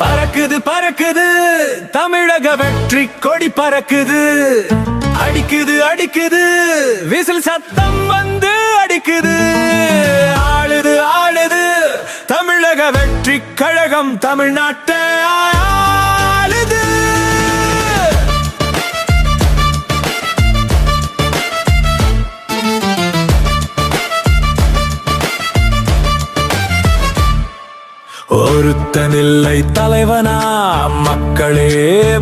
பறக்குது பறக்குது தமிழக வெற்றி கொடி பறக்குது. அடிக்குது அடிக்குது விசில் சத்தம் வந்து அடிக்குது. ஆளுது ஆளுது தமிழக வெற்றி கழகம் தமிழ்நாட்டை ஆளுது. ஒருத்தனில்லை தலைவனா, மக்களே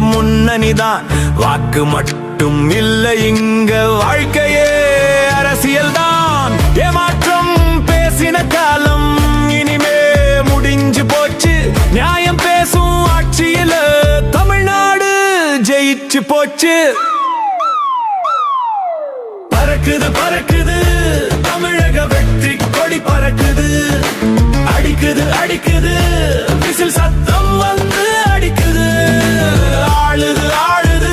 முன்னணிதான். வாக்கு மட்டும் இல்லை இங்க, வாழ்க்கையே அரசியல்தான். ஏமாற்றம் பேசின காலம் இனிமே முடிஞ்சு போச்சு. நியாயம் பேசும் ஆட்சியில தமிழ்நாடு ஜெயிச்சு போச்சு. பறக்குது பறக்குது தமிழக வெற்றி கொடி பறக்குது. அடிக்குது அடிக்குது விசில் சத்தம் வந்து அடிக்குது. ஆளுது ஆளுது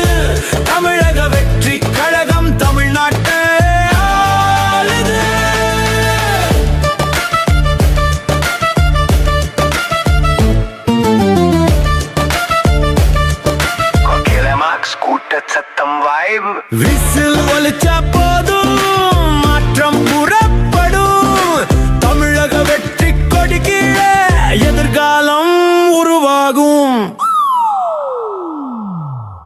தமிழக வெற்றி கழகம் தமிழ்நாட்டை ஆளுது. கூட்ட சத்தம் வாய்வு